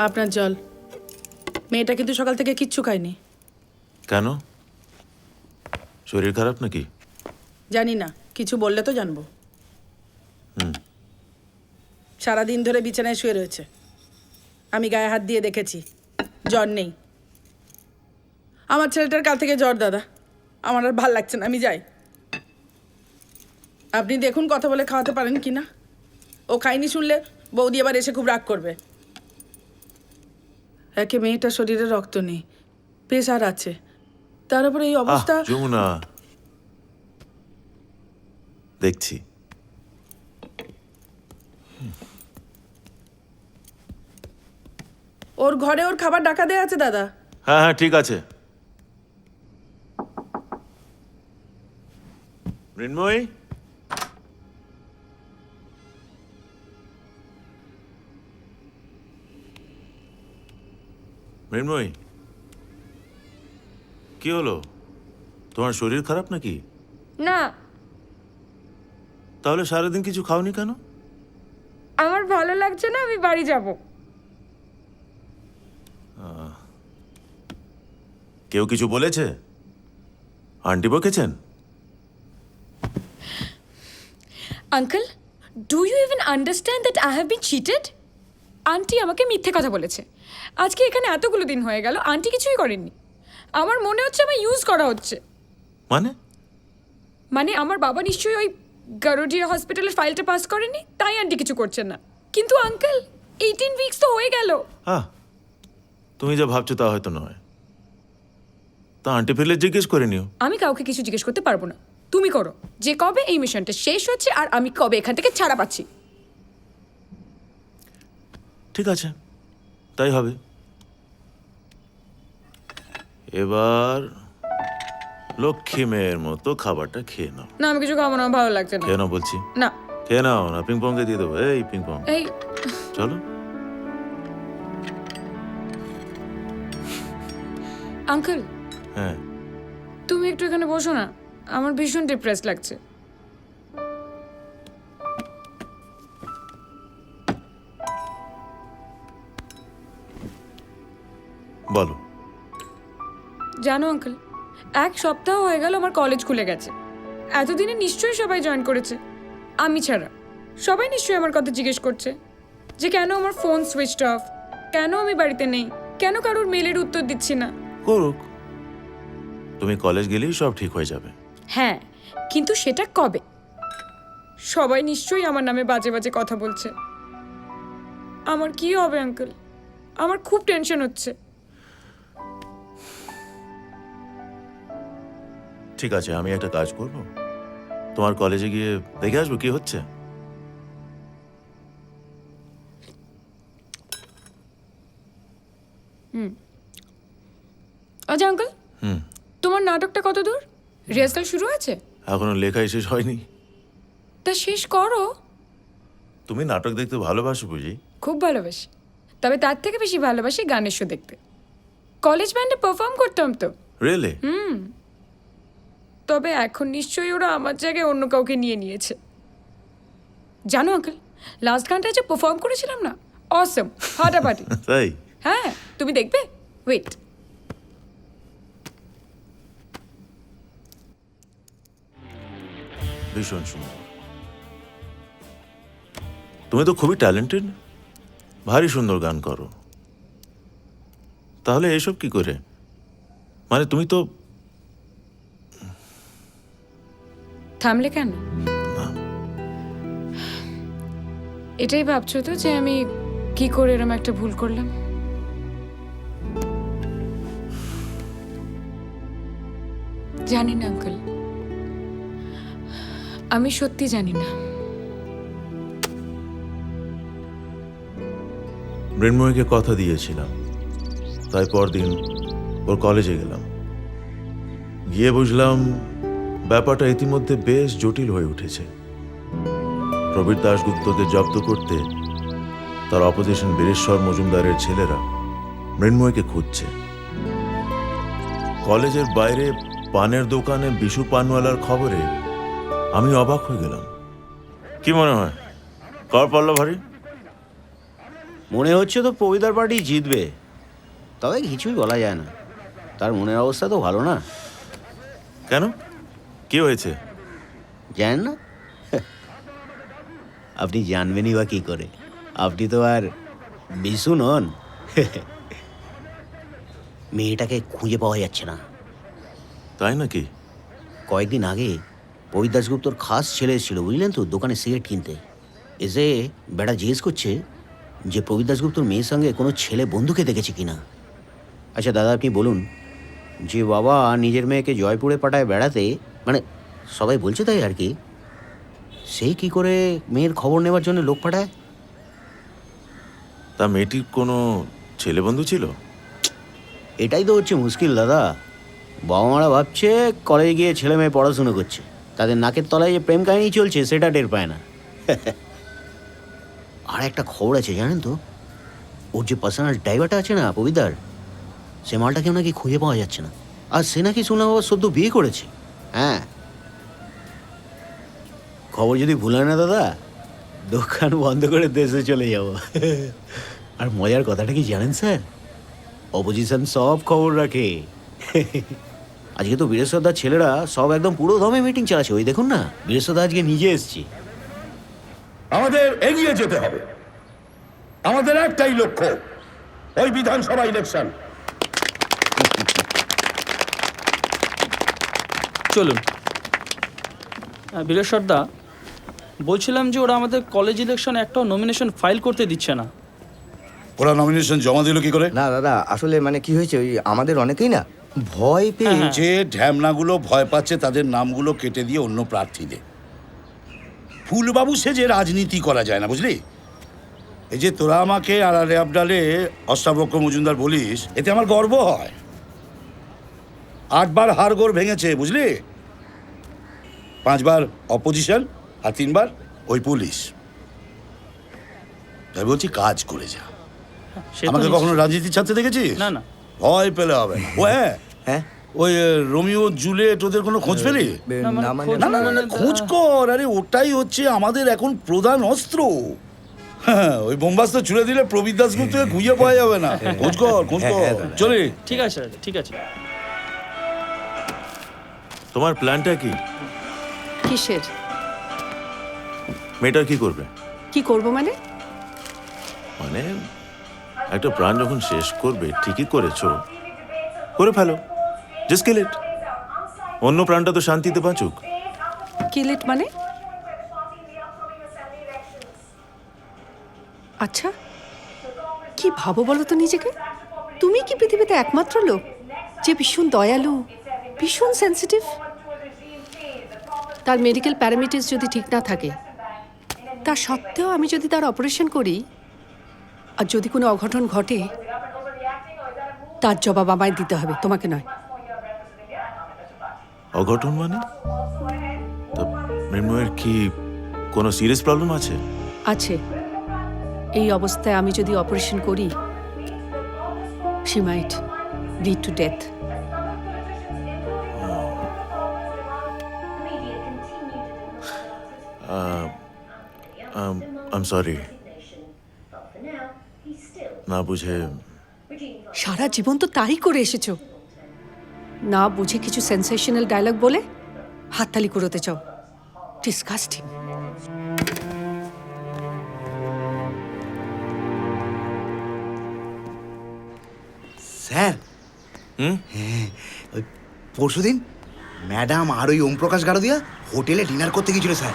আপনার জল। মেয়েটা কিন্তু সকাল থেকে কিচ্ছু খায়নি। কেন? শরীর খারাপ নাকি? জানি না, কিছু বললে তো জানবো। সারাদিন ধরে বিছানায় শুয়ে রয়েছে। আমি গায়ে হাত দিয়ে দেখেছি, জ্বর নেই। আমার ছেলেটার কাল থেকে জ্বর দাদা। আমার আর ভাল লাগছে না, আমি যাই। আপনি দেখুন কথা বলে খাওয়াতে পারেন কি না। ও খায়নি শুনলে বৌদি আবার এসে খুব রাগ করবে। একে মেয়েটার শরীরে রক্ত নেই, প্রেশার আছে, তার উপরে এই অবস্থা। যমুনা, দেখছি। ওর ঘরে ওর খাবার ডাকা দেয়া আছে দাদা। হ্যাঁ হ্যাঁ, ঠিক আছে। মৃন্ময়ী, মৃন্ময়ী, কি হলো? তোমার শরীর খারাপ নাকি? না, তাহলে সারাদিন কিছু খাওনি কেন? আমার ভালো লাগছে না, আমি বাড়ি যাব। কেউ কিছু বলেছে? আন্টি বকেছেন? Uncle, do you even understand that I have been cheated? Aunty আমাকে মিথ্যে কথা বলেছে। আজকে এখানে এতগুলো দিন হয়ে গেল, আন্টি কিছুই করেননি। আমার মনে হচ্ছে আমার ইউজ করা হচ্ছে। মানে আমার বাবা নিশ্চয়ই ওই গারোডিয়া হসপিটালের ফাইলটা পাস করেনি, তাই আন্টি কিছু করছেন না। কিন্তু আঙ্কেল, 18 উইকস তো হয়ে গেল। তুমি যা ভাবছো তা হয়তো নয়। তা আন্টি ফিরলে জিজ্ঞেস করে নিও। আমি কাউকে কিছু জিজ্ঞেস করতে পারবো না, তুমি করো। যে কবে এই মিশনটা শেষ হচ্ছে আর আমি কবে এখান থেকে ছাড়া পাচ্ছি। ঠিক আছে, তাই হবে। এবার লক্ষ্মী মেয়ের মতো খাবারটা খেয়ে নাও। না, আমি কিছু খাবো না, ভালো লাগছে না। খেয়ে নাও বলছি। না, খেয়ে নাও না, পিংপংকে দিয়ে দেবো। এই পিংপং, এই চলো। আঙ্কেল, হ্যাঁ, তুমি একটু এখানে বসো না, আমার ভীষণ ডিপ্রেস লাগছে। বলো। জানো আঙ্কেল, 1 সপ্তাহ হয়ে গেল আমার কলেজ খুলে গেছে। এতদিনে নিশ্চয়ই সবাই জয়েন করেছে, আমি ছাড়া। সবাই নিশ্চয়ই আমার কথা জিজ্ঞেস করছে যে কেন আমার ফোন সুইচড অফ, কেন আমি বাড়িতে নেই, কেন কারোর মেলের উত্তর দিচ্ছি না। করুক, তুমি কলেজ গেলেই সব ঠিক হয়ে যাবে। হ্যাঁ, কিন্তু সেটা কবে? সবাই নিশ্চয়ই আমার নামে বাজে বাজে কথা বলছে। আমার কি হবে আঙ্কেল? আমার খুব টেনশন হচ্ছে। ঠিক আছে, আমি একটা কাজ করব, তোমার কলেজে গিয়ে দেখে আসবো কি হচ্ছে। আচ্ছা আঙ্কেল, তোমার নাটকটা কত দূর? রিহার্সাল শুরু আছে? এখনো লেখাই শেষ হয়নি। তা শেষ করো। তুমি নাটক দেখতে ভালোবাসো বুঝি? খুব ভালোবাসি, তবে তার থেকে বেশি ভালোবাসি গানের শো দেখতে। কলেজ ব্যান্ডে পারফর্ম করতাম তো। রিয়েলি? তবে এখন নিশ্চয়ই ওরা আমার জায়গায় অন্য কাউকে নিয়ে নিয়েছে। জানো আঙ্কেল, লাস্ট গানটা যে পারফর্ম করেছিলাম না, অসম, ফাটাফাটি। তাই? হ্যাঁ, তুমি দেখবে? ওয়েট। ভীষণ সুন্দর। তুমি তো খুবই ট্যালেন্টেড, ভারী সুন্দর গান করো। তাহলে এসব কি করে? মানে তুমি তো... থামলে কেন? না। এটাই ভাবছো তো যে আমি কি করে এরকম একটা ভুল করলাম? জানি না আঙ্কেল, আমি সত্যি জানি না। মৃন্ময়কে কথা দিয়েছিলাম, তাই পরদিন ওর কলেজে গেলাম। গিয়ে বুঝলাম ব্যাপারটা ইতিমধ্যে বেশ জটিল হয়ে উঠেছে। প্রবীর দাশগুপ্তকে জব্দ করতে তার অপোজিশন বীরেশ্বর মজুমদারের ছেলেরা মৃন্ময়কে খুঁজছে। কলেজের বাইরে পানের দোকানে বিশু পানওয়ালার খবরে আমি অবাক হয়ে গেলাম। কি মনে হয়, কর পারল ভারী? মনে হচ্ছে তো প্রবিদার পার্টি জিতবে, তবে কিছুই বলা যায় না, তার মনের অবস্থা তো ভালো না। কেন, কি হয়েছে? জানেন না? আপনি জানবেনই বা কী করে, আপনি তো আর বিশু নন। মেয়েটাকে খুঁজে পাওয়া যাচ্ছে না। তাই নাকি? কয়েকদিন আগে পবিত দাশগুপ্তর খাস ছেলে এসেছিল, বুঝলেন তো, দোকানে সিগারেট কিনতে। এসে বেটা জিজ্ঞেস করছে যে প্রবীর দাশগুপ্তর মেয়ের সঙ্গে কোনো ছেলে বন্ধুকে দেখেছে কিনা। আচ্ছা দাদা, আপনি বলুন, যে বাবা নিজের মেয়েকে জয়পুরে পাঠায় বেড়াতে, মানে সবাই বলছে তাই আর কি, সেই কি করে মেয়ের খবর নেওয়ার জন্য লোক পাঠায়? তা মেয়েটির কোনো ছেলে বন্ধু ছিল? এটাই তো হচ্ছে মুশকিল দাদা। বাবা মারা ভাবছে কলেজে গিয়ে ছেলে মেয়ে পড়াশুনো করছে, তাদের নাকের তলায় যে প্রেম কাহিনী চলছে সেটা টের পায় না। আর একটা খবর আছে জানেন তো, ওর যে পার্সোনাল ড্রাইভারটা আছে না পবিদার, সে মালটাকেও নাকি খুঁজে পাওয়া যাচ্ছে না। আর সে নাকি শুনলাম আবার সদ্য বিয়ে করেছে। হ্যাঁ, খবর যদি ভুল হয় না দাদা, দোকান বন্ধ করে দেশে চলে যাব। আর মজার কথাটা কি জানেন স্যার, অপোজিশন সব খবর রাখে। আজকে তো বীরেশ্বরদার ছেলেরা সব একদম পুরো দমে মিটিং চালাচ্ছে, ওই দেখুন না, বীরেশ্বরদা আজকে নিজে এসছে। আমাদের এগিয়ে যেতে হবে, আমাদের একটাই লক্ষ্য, ওই বিধানসভা ইলেকশন। চলুন। বীরেশ্বরদা, বলছিলাম যে ওরা আমাদের কলেজ ইলেকশনে একটাও নমিনেশন ফাইল করতে দিচ্ছে না। ওরা নমিনেশন জমা দিল কি করে? না দাদা, আসলে মানে কি হয়েছে, ওই আমাদের অনেকেই না ভয় পেয়ে হ্যাঁ। যে ঢ্যামনাগুলো ভয় পাচ্ছে তাদের নামগুলো কেটে দিয়ে অন্য প্রার্থীদের। ফুলবাবু সে যে রাজনীতি করা যায় না, বুঝলি? এই যে তোরা আমাকে আর আবডালে অষ্টাবক্র মজুমদার বলিস, এতে আমার গর্ব হয়। 8 বার হাড়গোড় ভেঙেছে, বুঝলি? 5 বার অপোজিশন আর 3 বার ওই পুলিশ। তাই বলছি, কাজ করে যা। সে তো আমাকে নিশ্চয়ই। কখনো রাজনীতি ছাড়তে দেখেছিস? না, না। ভয় পেলে হবে না। ও হ্যাঁ, হ্যাঁ ওই রোমিও জুলিয়েট ওদের কোনো খোঁজ পেলি? না, মানে না মানে খোঁজ না না না, খোঁজ কর। আরে ওটাই হচ্ছে আমাদের এখন প্রধান অস্ত্র। হ্যাঁ, ওই বোমবাস্তা ছুড়ে দিলে প্রবীর দাশগুপ্তকে খুঁজে পাওয়া যাবে না। খোঁজ কর, খোঁজ কর। চলে ঠিক আছে রাজা, ঠিক আছে। তোমার প্ল্যানটা কি? কিসের? মেয়েটা কি করবে? কি করব মানে? মানে একটা প্রাণ যখন শেষ করবে, ঠিকই করেছো, করে ফেলো, জাস্ট কিল ইট। অন্য প্রাণটা তো শান্তিতে বাঁচুক। কিলেট মানে? আচ্ছা, কি ভাবো বলো তো নিজেকে? তুমি কি পৃথিবীতে একমাত্র লোক যে ভীষণ দয়ালু, ভীষণ সেন্সিটিভ? তার মেডিকেল প্যারামিটার্স যদি ঠিক না থাকে, তা সত্ত্বেও আমি যদি তার অপারেশন করি আর যদি কোনো অঘটন ঘটে, তার জবাব আমায় দিতে হবে, তোমাকে নয়। অঘটন মানে? তো মৃন্ময়ের কি কোনো সিরিয়াস প্রবলেম আছে? আছে। এই অবস্থায় আমি যদি অপারেশন করি, she might lead to death. I am sorry, না বুঝে। সারা জীবন তো তাই করে এসেছো, না বুঝে কিছু সেন্সেশনাল ডায়লগ বলে হাততালি কুড়োতে চাও। ডিসকাস্টিং। স্যার, ওই পরশুদিন ম্যাডাম আর ওই ওমপ্রকাশ গারদিয়া হোটেলে ডিনার করতে গিয়েছিল স্যার।